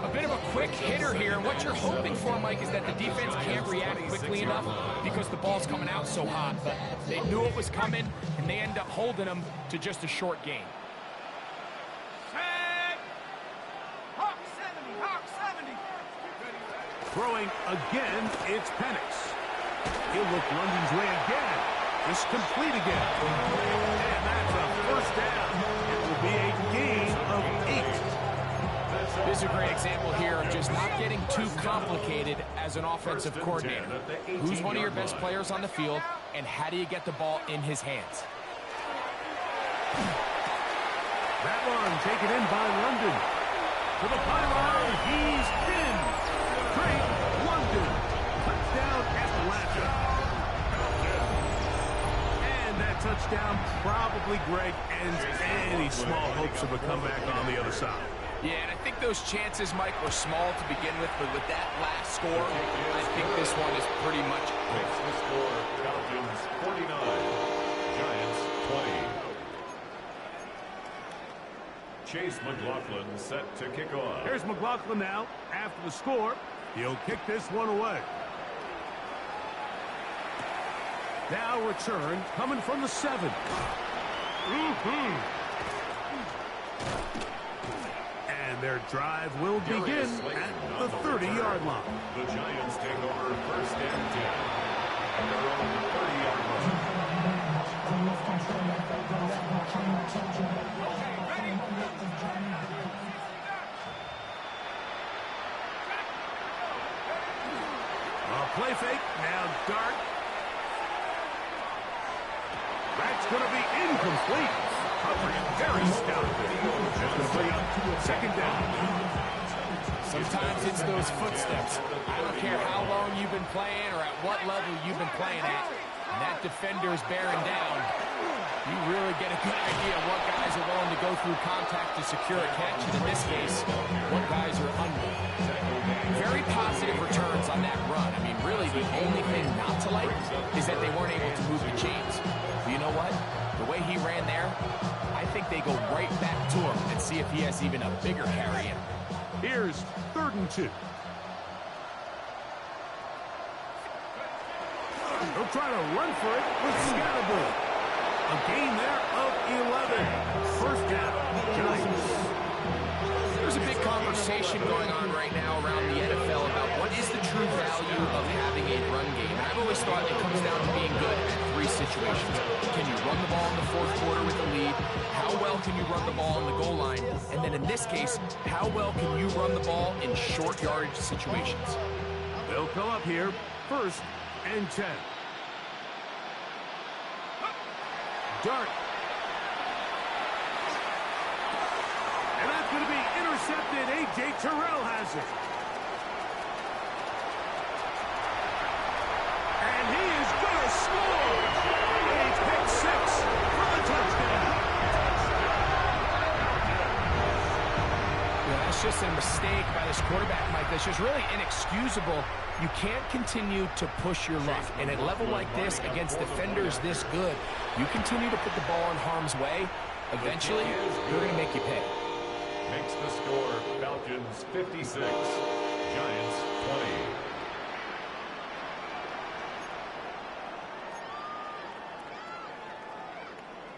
E: A bit of a quick hitter here, and what you're hoping for, Mike, is that the defense can't react quickly enough because the ball's coming out so hot. But they knew it was coming, and they end up holding them to just a short gain.
A: Set. Hawk 70. Hawk 70.
C: Throwing again, it's Penix. He'll look London's way again. It's complete again. And that's a first down. It will be a gain of 8.
E: This is a great example here of just not getting too complicated as an offensive coordinator. Who's one of your best players on the field, and how do you get the ball in his hands?
C: That one taken in by London. To the pylon, he's in. Great London. Touchdown Atlanta. And that touchdown probably, Greg, ends any small hopes of a comeback on the other side.
E: Yeah, and I think those chances, Mike, were small to begin with, but with that last score, I think this one is pretty much
D: Makes the score Falcons 49, Giants 20. Chase McLaughlin set to kick off.
C: Here's McLaughlin now. After the score, he'll kick this one away. Now return coming from the 7. And their drive will begin at the 30-yard line.
D: The Giants take over first and 10 at their own 30-yard line.
C: fake. Now Dart. That's going to be incomplete. Coverage very stout. That's going to bring up second down.
E: Sometimes it's those footsteps. I don't care how long you've been playing or at what level you've been playing at. And that defender's bearing down. You really get a good idea of what guys are willing to go through contact to secure a catch. And in this case, what guys are under. Very positive returns on that run. I mean, really, the only thing not to like is that they weren't able to move the chains. But you know what? The way he ran there, I think they go right back to him and see if he has even a bigger carry in.
C: Here's 3rd and 2. They'll try to run for it with Scatterbull. A gain there of 11. First down, Giants.
E: There's a big conversation going on right now around the NFL about what is the true value of having a run game. And I've always thought it comes down to being good at 3 situations. Can you run the ball in the 4th quarter with the lead? How well can you run the ball on the goal line? And then in this case, how well can you run the ball in short yardage situations?
C: They'll come up here, 1st and 10. Dart. And that's going to be intercepted. A.J. Terrell has it. And he is going to score. A pick 6 for the touchdown.
E: Yeah, that's just a mistake by this quarterback, Mike. That's just really inexcusable. You can't continue to push your luck. And at a level like this, against defenders this good, you continue to put the ball in harm's way, eventually, they're going to make you pay.
D: Makes the score Falcons 56, Giants 20.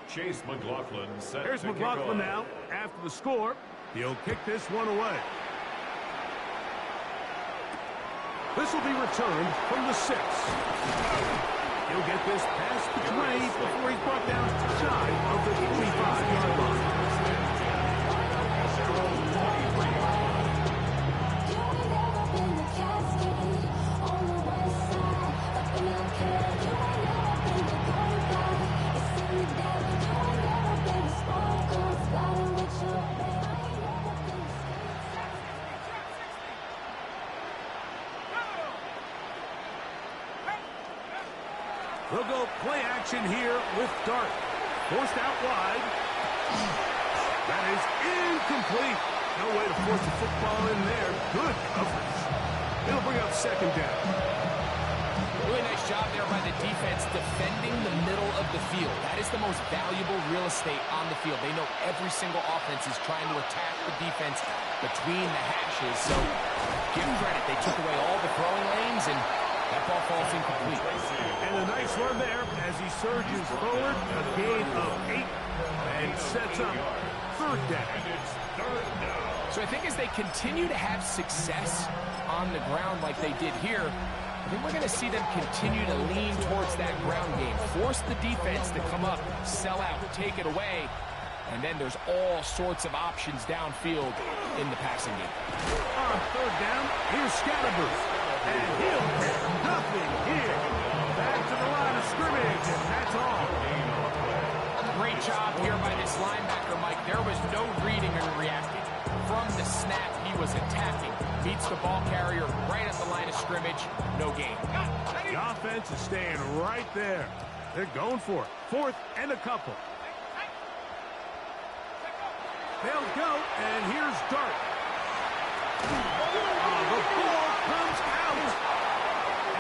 D: Chase McLaughlin set
C: Here's
D: to
C: McLaughlin
D: kick off.
C: now. After the score, he'll kick this one away. This will be returned from the 6. He'll get this past the 20 before he's brought down shy of the 45-yard line. They'll go play action here with Dart. Forced out wide. That is incomplete. No way to force the football in there. Good coverage. It'll bring up second down.
E: Really nice job there by the defense defending the middle of the field. That is the most valuable real estate on the field. They know every single offense is trying to attack the defense between the hashes. So give them credit. They took away all the throwing lanes, and that ball falls incomplete.
C: And a nice run there as he surges forward. A gain of 8 and sets up 3rd down.
E: So I think as they continue to have success on the ground like they did here, I think we're going to see them continue to lean towards that ground game. Force the defense to come up, sell out, take it away, and then there's all sorts of options downfield in the passing game.
C: On 3rd down, here's Scatterbull. And he'll get nothing here. Back to the line of scrimmage, and that's all.
E: Great job here by this linebacker, Mike. There was no reading and reacting. From the snap, he was attacking. Meets the ball carrier right at the line of scrimmage. No gain.
C: The offense is staying right there. They're going for it. 4th and a couple. They'll go, and here's Dart. The ball comes out.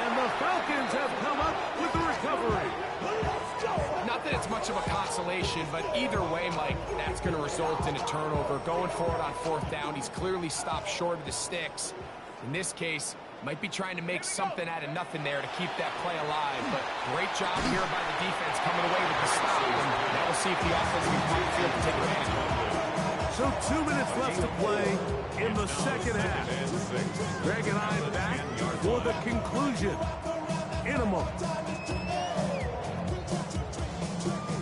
C: And the Falcons have come up with the recovery.
E: Not that it's much of a consolation, but either way, Mike, that's going to result in a turnover. Going forward on 4th down, he's clearly stopped short of the sticks. In this case, might be trying to make something out of nothing there to keep that play alive. But great job here by the defense coming away with the stop. And now we'll see if the offense can come field to take advantage of it.
C: So 2 minutes left to play in the second half. Greg and I back for the conclusion in a moment.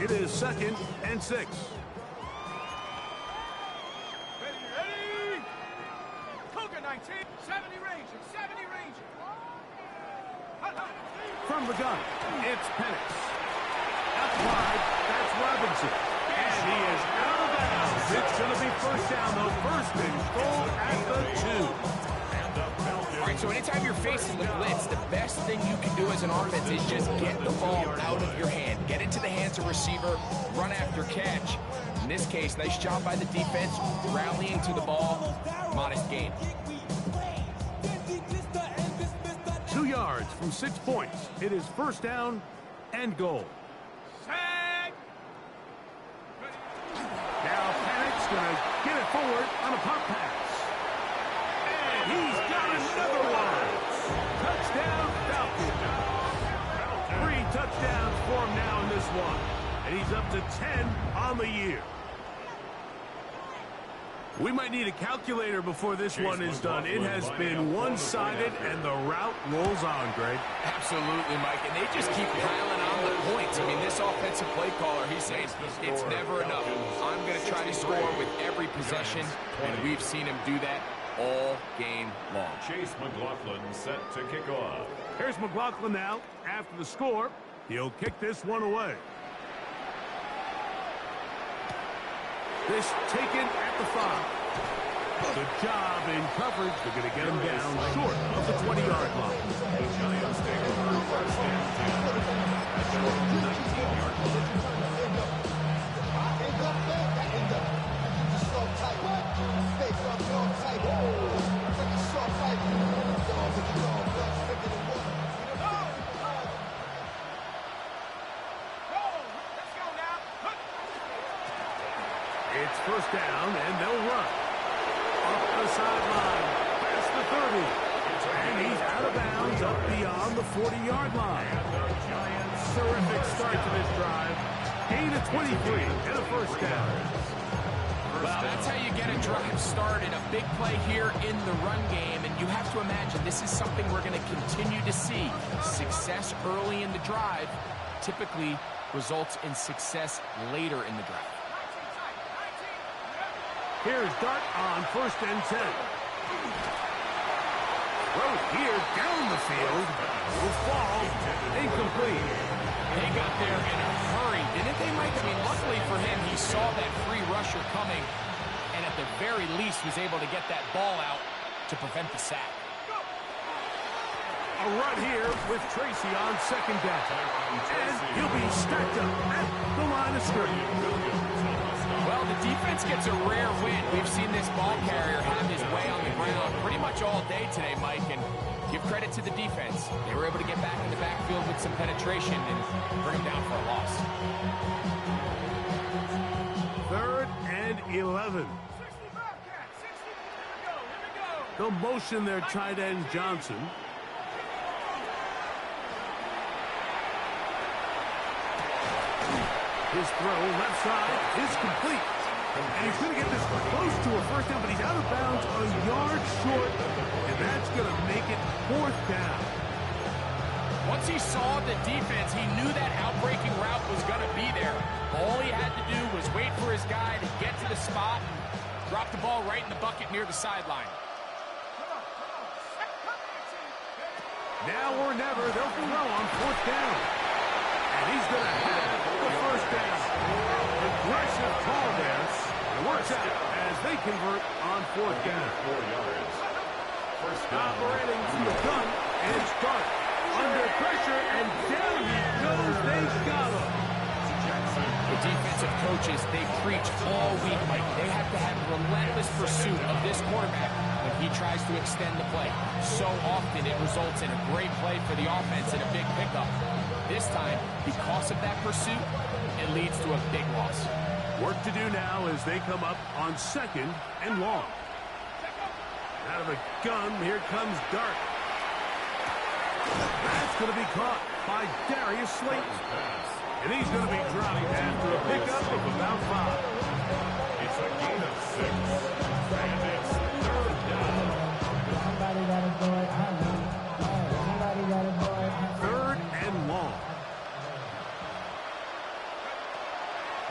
C: It is 2nd and 6.
A: Ready? Cougar 19, 70 Ranger, 70 Ranger.
C: From the gun, it's Penix. Out wide, that's Robinson. And he is out of bounds. It's going to be first down, though. First and goal at the 2.
E: All right, so anytime you're facing the blitz, the best thing you can do as an offense is just get the ball out of your hand. Get into the hands of receiver, run after catch. In this case, nice job by the defense, rallying to the ball. Modest gain.
C: 2 yards from 6 points. It is first down and goal.
A: Tag.
C: Now Penix going to get it forward on a pop pass. And he's got another one. Touchdown, Falcons. 3 touchdowns for him now in this one. And he's up to 10 on the year. We might need a calculator before this one is done. It has been one-sided, and the route rolls on, Greg.
E: Absolutely, Mike, and they just keep piling on the points. I mean, this offensive play caller, he's saying it's never enough. I'm going to try to score with every possession, and we've seen him do that all game long.
D: Chase McLaughlin set to kick off.
C: Here's McLaughlin now. After the score, he'll kick this one away. This taken at the 5. Good job in coverage. They're going to get him down short of the 20-yard line.
D: The Giants take over first and 10 at the 19-yard line.
C: It's first down, and they'll run. Up the sideline, past the 30. And he's out of bounds up beyond the 40-yard line. Terrific start to this drive. Gain of 23 and a first down.
E: Well, that's how you get a drive started. A big play here in the run game, and you have to imagine this is something we're going to continue to see. Success early in the drive typically results in success later in the drive.
C: Here's Dart on first and 10. Throw here down the field. Will fall. Incomplete.
E: They got there in a hurry, didn't they, Mike? I mean, luckily for him, he saw that free rusher coming, and at the very least was able to get that ball out to prevent the sack.
C: A run here with Tracy on second down. And he'll be stacked up at the line of scrimmage.
E: Well, the defense gets a rare win. We've seen this ball carrier have his way on the ground pretty much all day today, Mike, and give credit to the defense. They were able to get back in the backfield with some penetration and bring him down for a loss.
C: 3rd and 11.
A: 60 Bobcat, 60. Here we go.
C: They'll motion their tight end Johnson. His throw left side is complete. And he's going to get this close to a first down, but he's out of bounds a yard short. And that's going to make it 4th down.
E: Once he saw the defense, he knew that outbreaking route was going to be there. All he had to do was wait for his guy to get to the spot and drop the ball right in the bucket near the sideline.
C: Now or never, they'll throw on 4th down. And he's going to have the first down. Aggressive call there. It works out as they convert on 4th down.
D: 4 yards. First down.
C: Operating from the gun, and it's Dart. Under pressure, and down he goes. They got him.
E: The defensive coaches, they preach all week, Mike. They have to have relentless pursuit of this quarterback when he tries to extend the play. So often it results in a great play for the offense and a big pickup. This time, because of that pursuit, it leads to a big loss.
C: Work to do now as they come up on 2nd and long. Out of the gun, here comes Dart. That's going to be caught by Darius Slayton. And he's going to be dropped after a pickup of about 5.
D: It's a gain of 6. And it's 3rd down.
C: 3rd and long.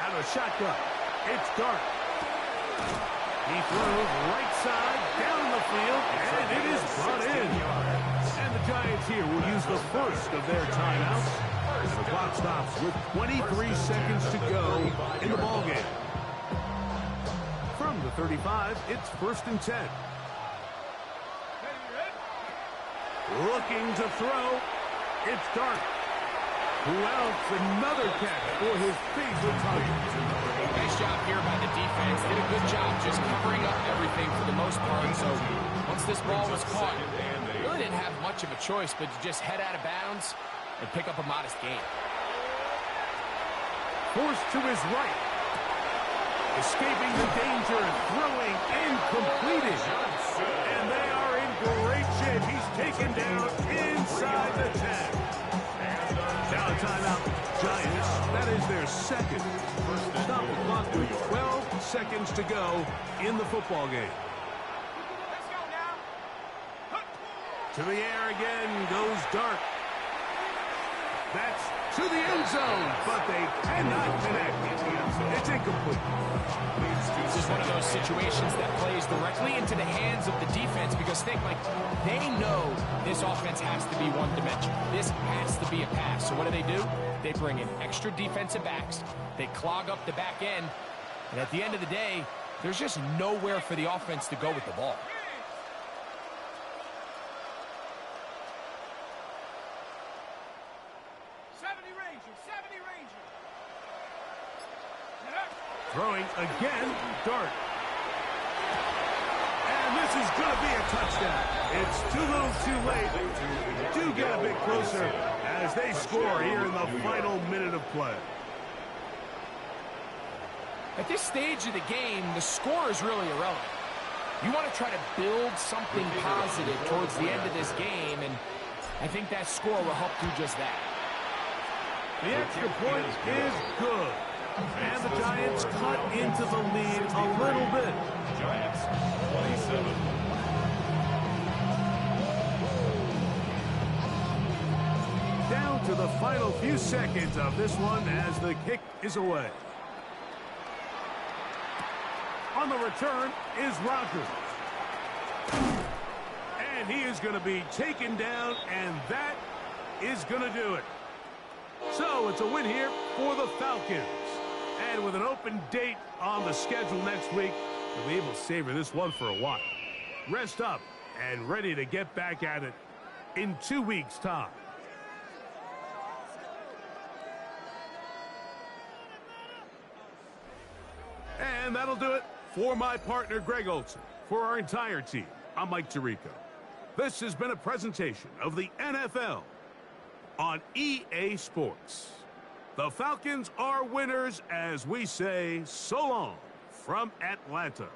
C: Out of the shotgun. It's Dart. He throws right side down the field, and it is brought in. And the Giants here will use the first of their timeouts. And the clock stops with 23 seconds to go in the ballgame. From the 35, it's 1st and 10. Looking to throw. It's Dark. Who else? Another catch for his favorite target.
E: Nice job here by the defense. Did a good job just covering up everything for the most part. So once this ball was caught, really didn't have much of a choice but to just head out of bounds and pick up a modest gain.
C: Forced to his right. Escaping the danger, throwing and completing. And they are in great shape. He's taken down inside the 10. Now a timeout. Giants, that is their second. Stop the clock with 12 seconds to go in the football game.
A: Let's go now.
C: To the air again goes Dark. That's to the end zone, but they cannot connect. It's incomplete.
E: This is one of those situations that plays directly into the hands of the defense because think like they know this offense has to be one dimension. This has to be a pass. So what do? They bring in extra defensive backs. They clog up the back end. And at the end of the day, there's just nowhere for the offense to go with the ball.
C: Throwing again, Dark. And this is going to be a touchdown. It's too little too late. Do get a bit closer as they score here in the final minute of play.
E: At this stage of the game, the score is really irrelevant. You want to try to build something positive towards the end of this game, and I think that score will help do just that.
C: The extra point is good. And the Giants cut into the lead a little bit.
D: Giants, 27.
C: Down to the final few seconds of this one as the kick is away. On the return is Rocker. And he is going to be taken down, and that is going to do it. So it's a win here for the Falcons. And with an open date on the schedule next week, we'll be able to savor this one for a while. Rest up and ready to get back at it in 2 weeks' time. And that'll do it for my partner, Greg Olson. For our entire team, I'm Mike Tirico. This has been a presentation of the NFL on EA Sports. The Falcons are winners as we say so long from Atlanta.